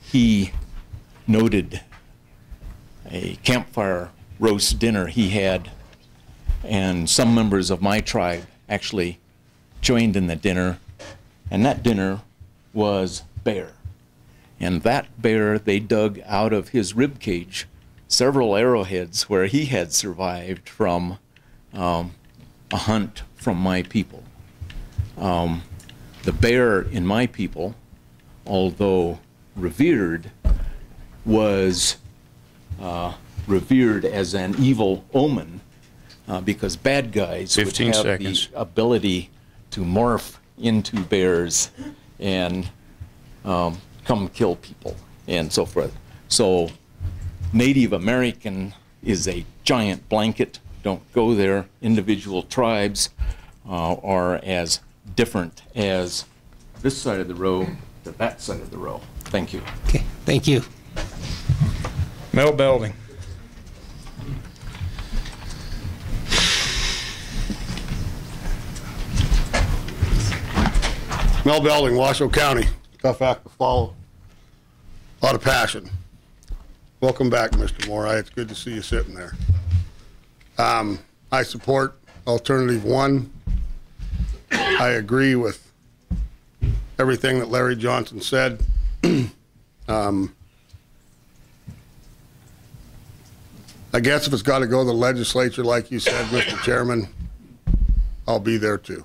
he noted a campfire roast dinner he had, and some members of my tribe actually joined in the dinner, and that dinner was bear. And that bear, they dug out of his rib cage several arrowheads where he had survived from a hunt from my people. The bear in my people, although revered, was revered as an evil omen because bad guys would have the ability to morph into bears and come kill people and so forth. So Native American is a giant blanket. Don't go there. Individual tribes are as different as this side of the row to that side of the row. Thank you. Okay, thank you. Mel Belding. Mel Belding, Washoe County. Tough act to follow. A lot of passion. Welcome back, Mr. Moore. It's good to see you sitting there. I support Alternative 1. I agree with everything that Larry Johnson said. I guess if it's got to go to the legislature, like you said, Mr. Chairman, I'll be there too.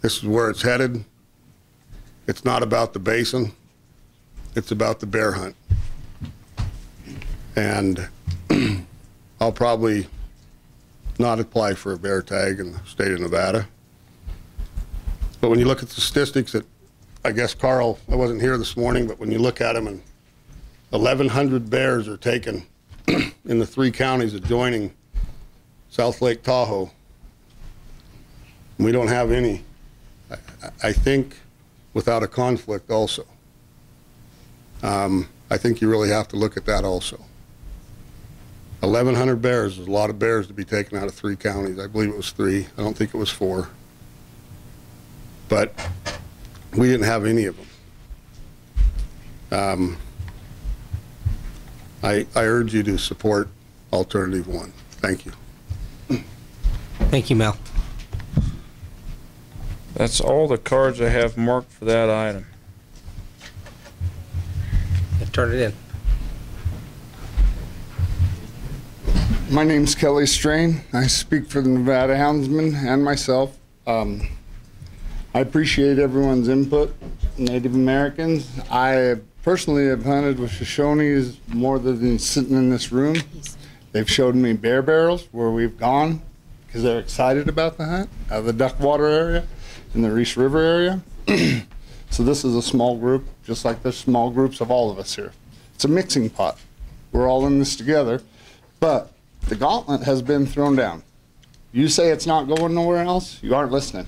This is where it's headed. It's not about the basin. It's about the bear hunt. And I'll probably not apply for a bear tag in the state of Nevada. But when you look at the statistics that, I guess, Carl, I wasn't here this morning, but when you look at them, and 1,100 bears are taken in the 3 counties adjoining South Lake Tahoe. And we don't have any, I think, without a conflict also. I think you really have to look at that also. 1,100 bears is a lot of bears to be taken out of 3 counties. I believe it was 3. I don't think it was 4. But we didn't have any of them. I urge you to support Alternative 1. Thank you. Thank you, Mel. That's all the cards I have marked for that item. Turn it in. My name's Kelly Strain. I speak for the Nevada Houndsman and myself. I appreciate everyone's input. Native Americans, I personally have hunted with Shoshones more than sitting in this room. They've showed me bear barrels where we've gone because they're excited about the hunt, out of the Duckwater area and the Reese River area. So this is a small group, just like there's small groups of all of us here. It's a mixing pot. We're all in this together, but the gauntlet has been thrown down. You say it's not going nowhere else, you aren't listening.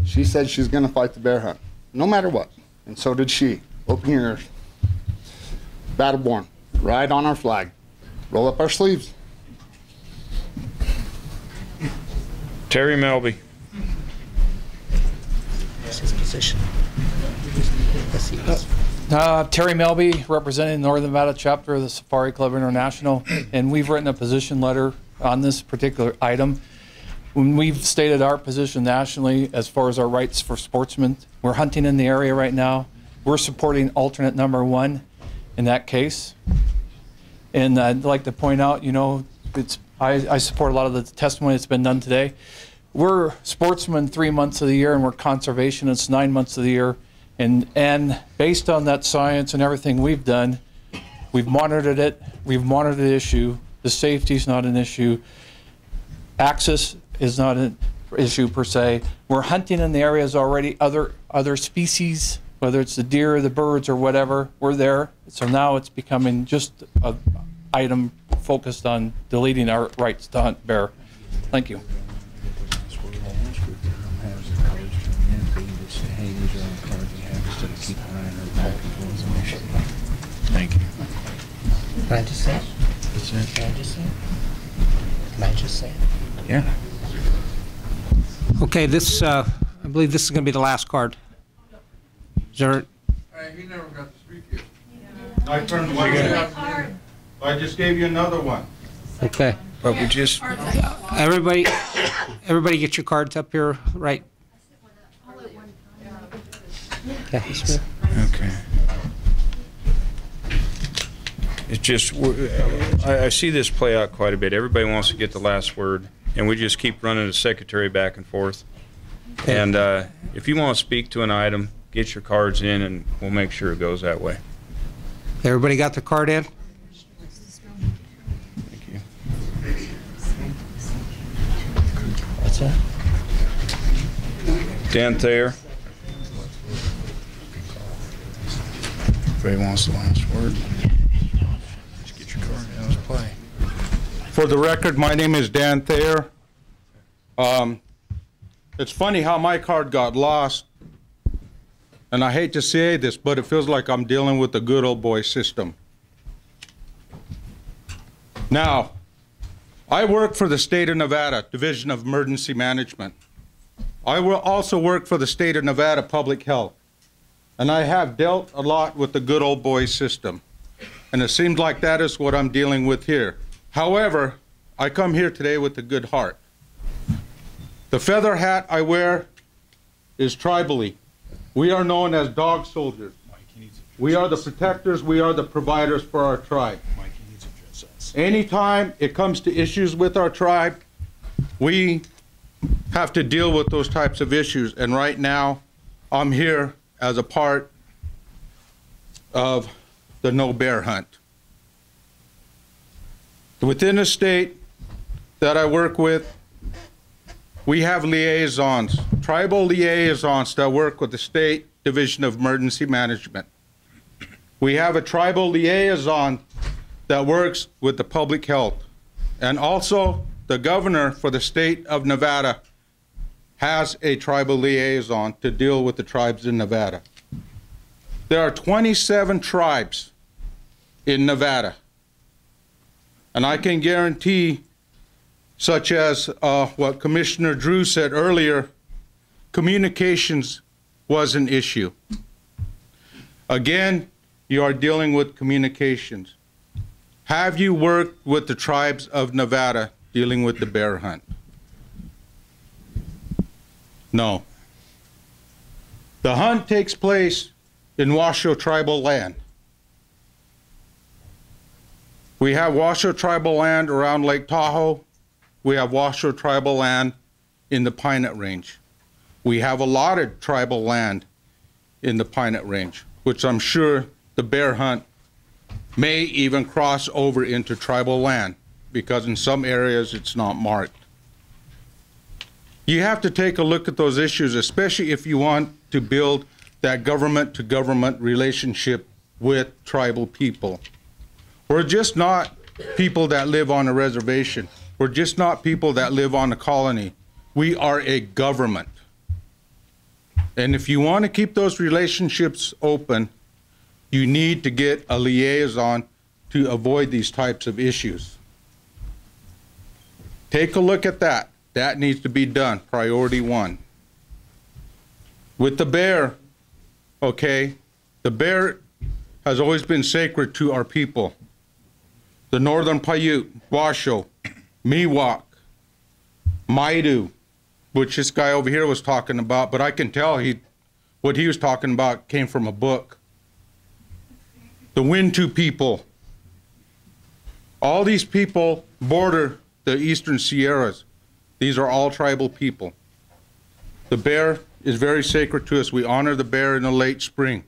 She said she's gonna fight the bear hunt, no matter what, and so did she. Open your ears. Battleborn, ride on our flag, roll up our sleeves. Terry Melby. That's his position. Terry Melby, representing the Northern Nevada chapter of the Safari Club International, and we've written a position letter on this particular item. When we've stated our position nationally as far as our rights for sportsmen, we're hunting in the area right now. We're supporting alternate number 1 in that case. And I'd like to point out, you know, I support a lot of the testimony that's been done today. We're sportsmen 3 months of the year, and we're conservationists 9 months of the year. And based on that science and everything we've done, we've monitored it. We've monitored the issue. The safety is not an issue. Access is not an issue per se. We're hunting in the areas already. Other species, whether it's the deer or the birds or whatever, we're there. So now it's becoming just an item focused on deleting our rights to hunt bear. Thank you. Thank you. Can I just say it? Can I just say it? Can I just say it? Yeah. Okay, this, I believe this is going to be the last card. Is there, he never got to speak yet. I turned one in. I just gave you another one. Okay. But we just, Everybody get your cards up here, right? Okay. okay. It's just, I see this play out quite a bit. Everybody wants to get the last word, and we just keep running the secretary back and forth. And if you want to speak to an item, get your cards in, and we'll make sure it goes that way. Everybody got their card in? Thank you. What's that? Dan Thayer. Everybody wants the last word. Just get your card in. Let's play. For the record, my name is Dan Thayer. It's funny how my card got lost, and I hate to say this, but it feels like I'm dealing with the good old boy system. Now, I work for the state of Nevada, Division of Emergency Management. I will also work for the state of Nevada Public Health, and I have dealt a lot with the good old boy system, and it seems like that is what I'm dealing with here. However, I come here today with a good heart. The feather hat I wear is tribally. We are known as dog soldiers. We are the protectors, we are the providers for our tribe. Anytime it comes to issues with our tribe, we have to deal with those types of issues. And right now, I'm here as a part of the no bear hunt. Within the state that I work with, we have liaisons, tribal liaisons that work with the State Division of Emergency Management. We have a tribal liaison that works with the public health. And also, the governor for the state of Nevada has a tribal liaison to deal with the tribes in Nevada. There are 27 tribes in Nevada. And I can guarantee, such as what Commissioner Drew said earlier, communications was an issue. Again, you are dealing with communications. Have you worked with the tribes of Nevada dealing with the bear hunt? No. The hunt takes place in Washoe tribal land. We have Washoe tribal land around Lake Tahoe. We have Washoe tribal land in the Pinot Range. We have allotted tribal land in the Pinot Range, which I'm sure the bear hunt may even cross over into tribal land, because in some areas it's not marked. You have to take a look at those issues, especially if you want to build that government-to-government relationship with tribal people. We're just not people that live on a reservation. We're just not people that live on a colony. We are a government. And if you want to keep those relationships open, you need to get a liaison to avoid these types of issues. Take a look at that. That needs to be done, priority one. With the bear, okay, the bear has always been sacred to our people. The Northern Paiute, Washoe, Miwok, Maidu, which this guy over here was talking about, but I can tell what he was talking about came from a book. The Wintu people. All these people border the Eastern Sierras. These are all tribal people. The bear is very sacred to us. We honor the bear in the late spring.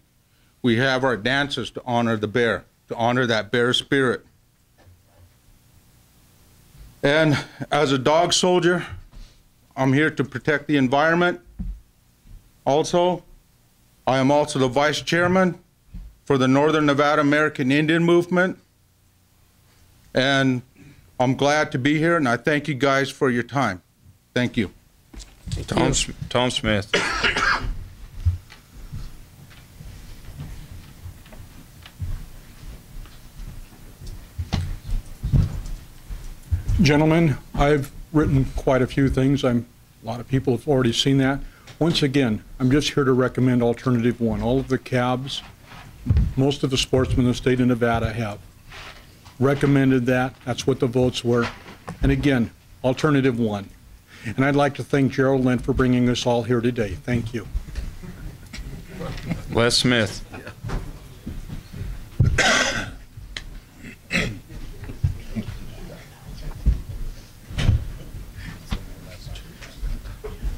We have our dances to honor the bear, to honor that bear spirit. And as a dog soldier, I'm here to protect the environment. Also, I am also the vice chairman for the Northern Nevada American Indian Movement. And I'm glad to be here, and I thank you guys for your time. Thank you. Tom Smith. Gentlemen, I've written quite a few things. A lot of people have already seen that. Once again, I'm just here to recommend alternative one. All of the cabs most of the sportsmen in the state of Nevada have recommended that. That's what the votes were. And again, alternative won. And I'd like to thank Gerald Lynn for bringing us all here today. Thank you. Les Smith.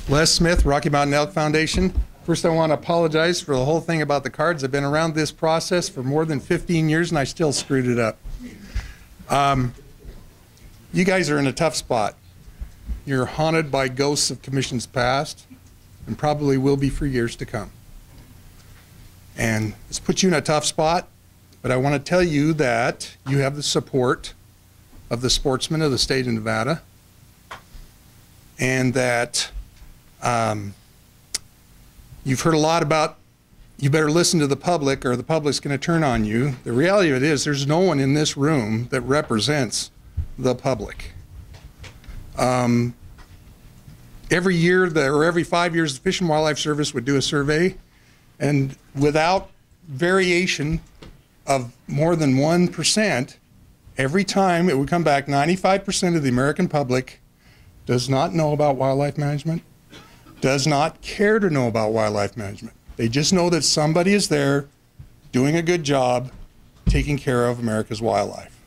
Les Smith, Rocky Mountain Elk Foundation. First, I want to apologize for the whole thing about the cards. I've been around this process for more than 15 years, and I still screwed it up. You guys are in a tough spot. You're haunted by ghosts of commissions past, and probably will be for years to come. And it's put you in a tough spot, but I want to tell you that you have the support of the sportsmen of the state of Nevada, and that you've heard a lot about you better listen to the public or the public's going to turn on you. The reality of it is there's no one in this room that represents the public. Every year or every 5 years, the Fish and Wildlife Service would do a survey, and without variation of more than 1%, every time it would come back 95% of the American public does not know about wildlife management, does not care to know about wildlife management. They just know that somebody is there doing a good job taking care of America's wildlife.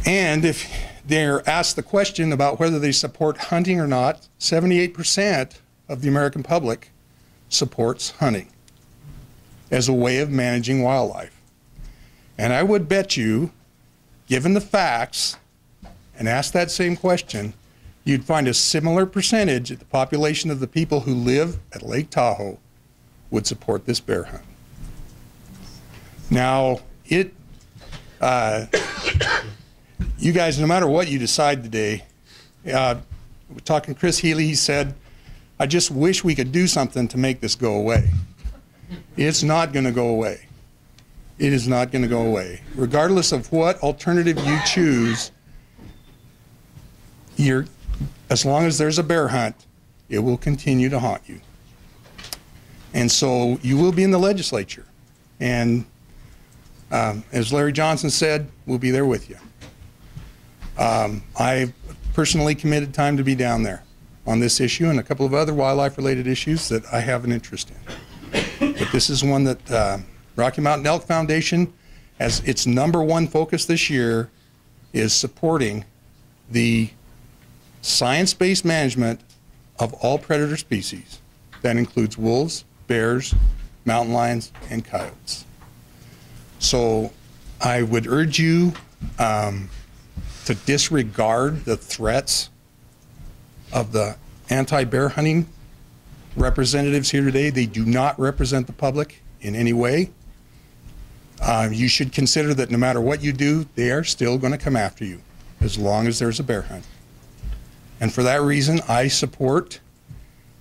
And if they're asked the question about whether they support hunting or not, 78% of the American public supports hunting as a way of managing wildlife. And I would bet you, given the facts, and ask that same question, you'd find a similar percentage of the population of the people who live at Lake Tahoe would support this bear hunt. Now, you guys, no matter what you decide today, we're talking Chris Healy, he said, I just wish we could do something to make this go away. It's not going to go away. It is not going to go away. Regardless of what alternative you choose, as long as there's a bear hunt, it will continue to haunt you. And so you will be in the legislature. And as Larry Johnson said, we'll be there with you. I personally committed time to be down there on this issue and a couple of other wildlife-related issues that I have an interest in. But this is one that Rocky Mountain Elk Foundation, as its #1 focus this year, is supporting the science-based management of all predator species. That includes wolves, bears, mountain lions, and coyotes. So I would urge you to disregard the threats of the anti-bear hunting representatives here today. They do not represent the public in any way. You should consider that no matter what you do, they are still going to come after you as long as there's a bear hunt. And for that reason, I support,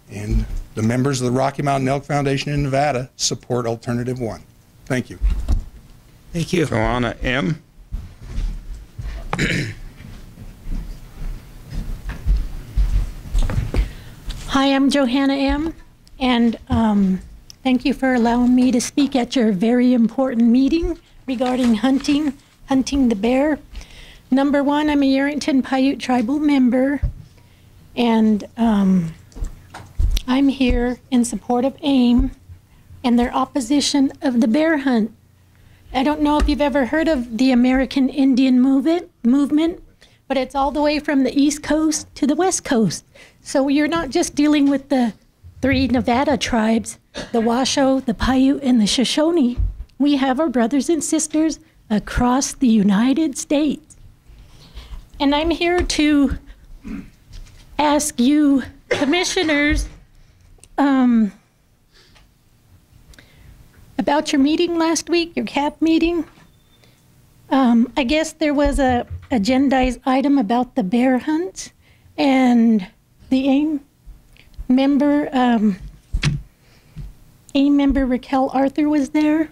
and the members of the Rocky Mountain Elk Foundation in Nevada support Alternative 1. Thank you. Thank you. Joanna M. Hi, I'm Johanna M. And thank you for allowing me to speak at your very important meeting regarding hunting the bear. Number one, I'm a Yerington Paiute tribal member, and I'm here in support of AIM and their opposition of the bear hunt. I don't know if you've ever heard of the American Indian movement, but it's all the way from the East Coast to the West Coast. So you're not just dealing with the 3 Nevada tribes, the Washoe, the Paiute, and the Shoshone. We have our brothers and sisters across the United States. And I'm here to ask you, commissioners, about your meeting last week, your CAP meeting. I guess there was a agendized item about the bear hunt, and the AIM member, Raquel Arthur was there,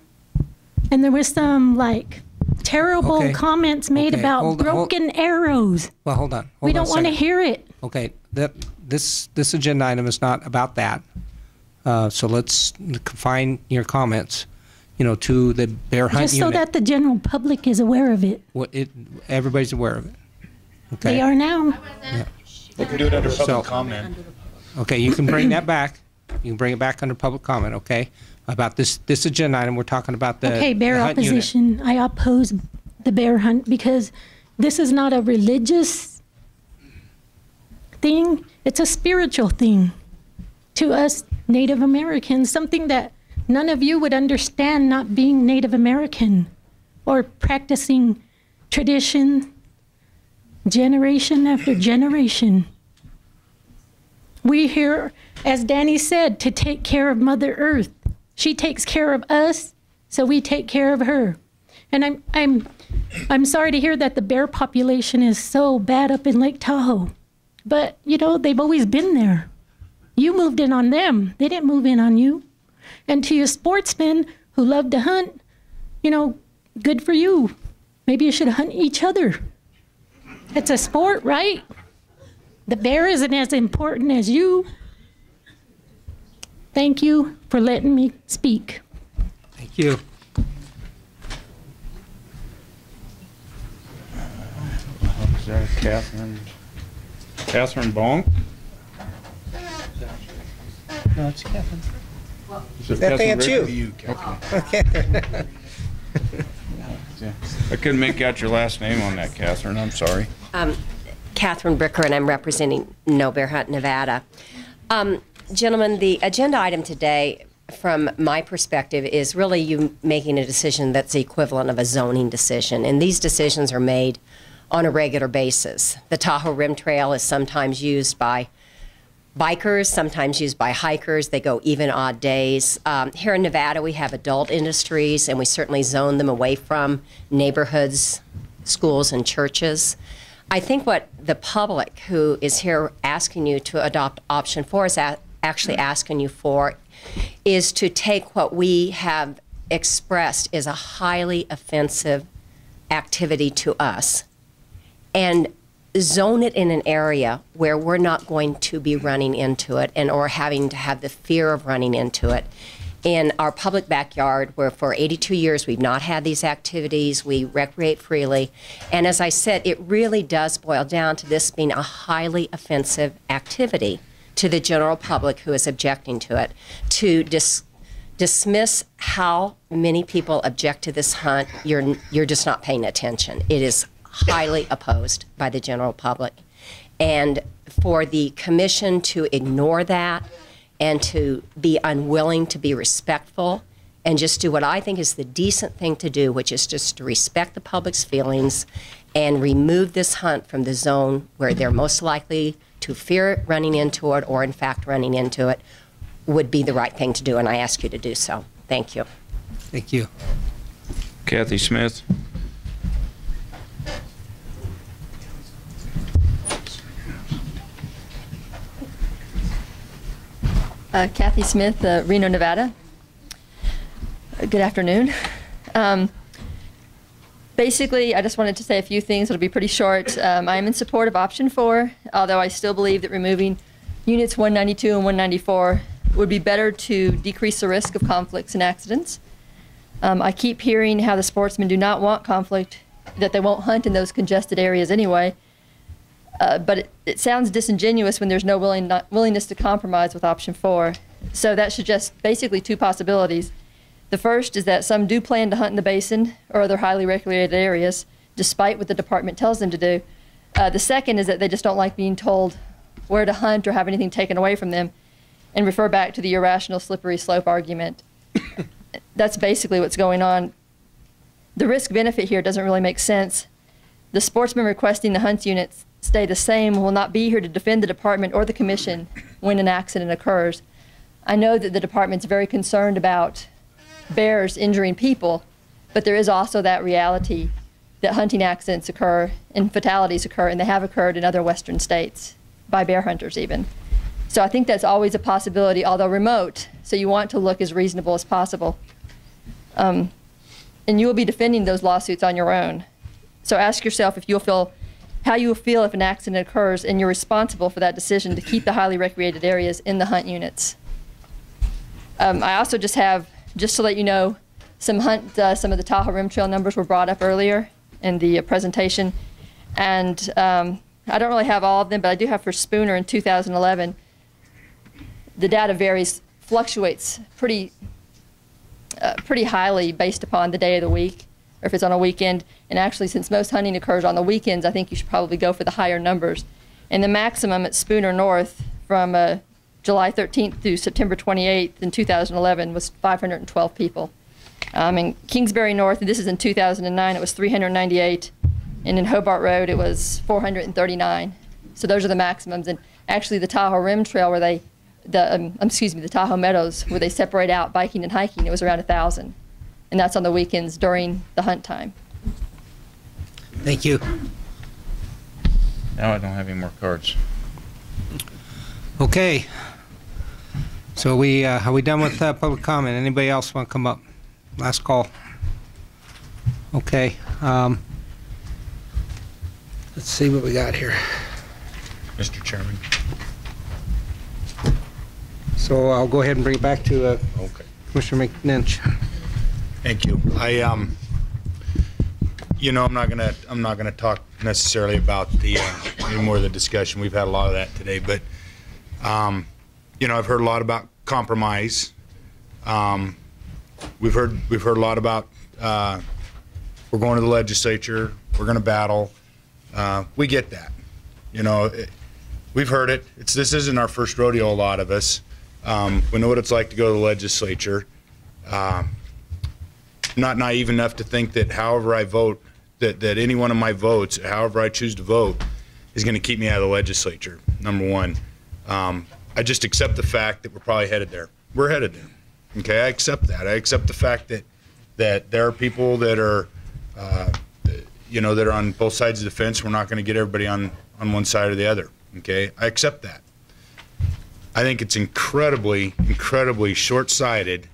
and there was some like terrible comments made about broken arrows. Well, hold on. We don't want to hear it. Okay, this agenda item is not about that. So let's confine your comments. to the bear hunt Just so unit. that the general public is aware of it. Everybody's aware of it. Okay. They are now. Yeah. We can do it under public comment. Okay, you can bring that back. You can bring it back under public comment, okay? About this agenda item, we're talking about the Okay, bear the hunt unit. opposition. I oppose the bear hunt because this is not a religious thing. It's a spiritual thing to us Native Americans, something that none of you would understand not being Native American or practicing tradition generation after generation. We're here, as Danny said, to take care of Mother Earth. She takes care of us, so we take care of her. And I'm sorry to hear that the bear population is so bad up in Lake Tahoe. But, they've always been there. You moved in on them. They didn't move in on you. And to you sportsmen who love to hunt, good for you. Maybe you should hunt each other. It's a sport, right? The bear isn't as important as you. Thank you for letting me speak. Thank you. Is that Catherine Bonk? No, it's Catherine. That's you. Okay. I couldn't make out your last name on that, Catherine. I'm sorry. Catherine Bricker, and I'm representing No Bear Hunt, Nevada. Gentlemen, the agenda item today, from my perspective, is really you making a decision that's the equivalent of a zoning decision. And these decisions are made on a regular basis. The Tahoe Rim Trail is sometimes used by bikers, sometimes used by hikers. They go even odd days. Here in Nevada, we have adult industries, and we certainly zone them away from neighborhoods, schools, and churches. I think what the public who is here asking you to adopt option 4 is actually asking you for is to take what we have expressed as a highly offensive activity to us and zone it in an area where we're not going to be running into it or having to have the fear of running into it. In our public backyard, where for 82 years we've not had these activities, we recreate freely. And as I said, it really does boil down to this being a highly offensive activity to the general public who is objecting to it. To dismiss how many people object to this hunt, you're just not paying attention. It is highly opposed by the general public. And for the commission to ignore that and to be unwilling to be respectful and just do what I think is the decent thing to do, which is just to respect the public's feelings and remove this hunt from the zone where they're most likely to fear running into it or in fact running into it, would be the right thing to do, and I ask you to do so. Thank you. Thank you. Kathy Smith. Kathy Smith, Reno, Nevada. Good afternoon. Basically, I just wanted to say a few things. It'll be pretty short. I am in support of option 4, although I still believe that removing units 192 and 194 would be better to decrease the risk of conflicts and accidents. I keep hearing how the sportsmen do not want conflict, that they won't hunt in those congested areas anyway. But it sounds disingenuous when there's no willingness to compromise with option 4. So that suggests basically 2 possibilities. The first is that some do plan to hunt in the basin or other highly regulated areas, despite what the department tells them to do. The second is that they just don't like being told where to hunt or have anything taken away from them, and refer back to the irrational slippery slope argument. That's basically what's going on. The risk-benefit here doesn't really make sense. The sportsmen requesting the hunt units stay the same will not be here to defend the department or the commission when an accident occurs. I know that the department's very concerned about bears injuring people, but there is also that reality that hunting accidents occur and fatalities occur, and they have occurred in other western states by bear hunters even. So I think that's always a possibility, although remote, so you want to look as reasonable as possible. And you will be defending those lawsuits on your own. So ask yourself how you will feel if an accident occurs, and you're responsible for that decision to keep the highly recreated areas in the hunt units. I also just to let you know, some of the Tahoe Rim Trail numbers were brought up earlier in the presentation. And I don't really have all of them, but I do have for Spooner in 2011. The data fluctuates pretty highly based upon the day of the week, or if it's on a weekend. And actually, since most hunting occurs on the weekends, I think you should probably go for the higher numbers. And the maximum at Spooner North from July 13th through September 28th in 2011 was 512 people. In Kingsbury North, and this is in 2009, it was 398. And in Hobart Road, it was 439. So those are the maximums. And actually, the Tahoe Rim Trail, where the Tahoe Meadows, where they separate out biking and hiking, it was around 1,000. And that's on the weekends during the hunt time. Thank you. Now I don't have any more cards. Okay. So are we done with public comment? Anybody else want to come up? Last call. Okay. Let's see what we got here. Mr. Chairman. So I'll go ahead and bring it back to okay. Commissioner McNinch. Thank you. You know, I'm not gonna talk necessarily about the any more of the discussion. We've had a lot of that today, but you know, I've heard a lot about compromise. We've heard a lot about we're going to the legislature. We're going to battle. We get that. You know, we've heard it. This isn't our first rodeo. A lot of us. We know what it's like to go to the legislature. I'm not naive enough to think that however I vote, that any one of my votes, however I choose to vote, is going to keep me out of the legislature. Number one. I just accept the fact that we're probably headed there. We're headed there. Okay, I accept that. I accept the fact that there are people that are, you know, that are on both sides of the fence. We're not going to get everybody on one side or the other. Okay, I accept that. I think it's incredibly, incredibly short-sighted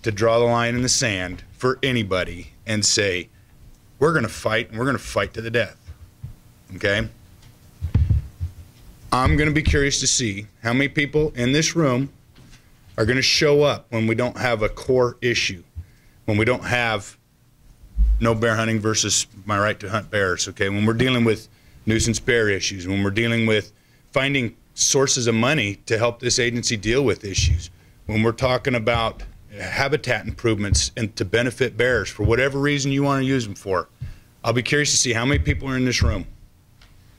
to draw the line in the sand for anybody and say, we're going to fight, and we're going to fight to the death. Okay? I'm going to be curious to see how many people in this room are going to show up when we don't have a core issue, when we don't have no bear hunting versus my right to hunt bears, okay? When we're dealing with nuisance bear issues, when we're dealing with finding sources of money to help this agency deal with issues, when we're talking about habitat improvements and to benefit bears for whatever reason you want to use them for, I'll be curious to see how many people are in this room,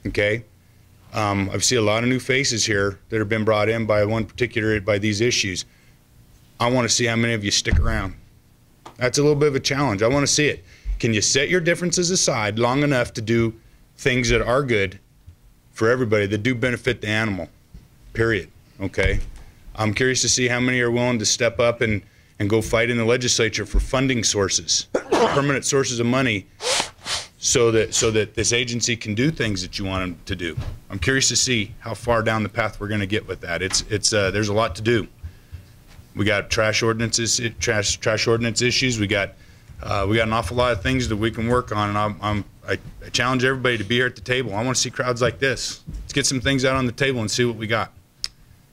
okay? I've seen a lot of new faces here that have been brought in by by these issues. I want to see how many of you stick around. That's a little bit of a challenge. I want to see it. Can you set your differences aside long enough to do things that are good for everybody, that do benefit the animal, period, okay? I'm curious to see how many are willing to step up and go fight in the legislature for funding sources, permanent sources of money, so that this agency can do things that you want them to do. I'm curious to see how far down the path we're going to get with that. There's a lot to do. We got trash ordinances, trash ordinance issues. We got an awful lot of things that we can work on, and I challenge everybody to be here at the table. I want to see crowds like this. Let's get some things out on the table and see what we got.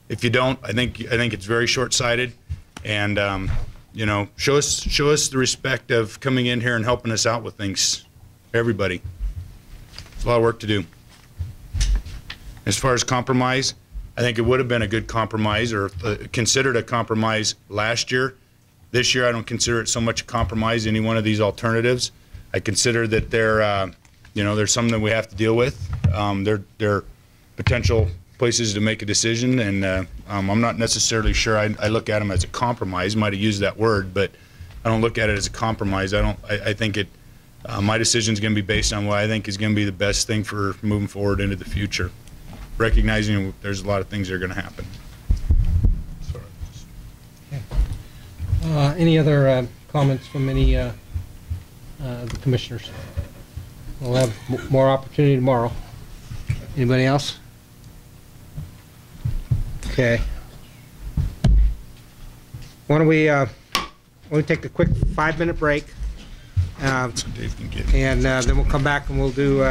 If you don't, I think it's very short-sighted, and you know, show us the respect of coming in here and helping us out with things. Everybody. It's a lot of work to do. As far as compromise, I think it would have been a good compromise, or considered a compromise last year. This year, I don't consider it so much a compromise, any one of these alternatives. I consider that there's something that we have to deal with. They're potential places to make a decision, and I'm not necessarily sure I look at them as a compromise. Might have used that word, but I don't look at it as a compromise. I think it. My decision is going to be based on what I think is going to be the best thing for moving forward into the future, recognizing there's a lot of things that are going to happen. Okay. Any other comments from any of the commissioners? We'll have more opportunity tomorrow. Anybody else? Okay. Why don't we take a quick 5-minute break? And then we'll come back and we'll do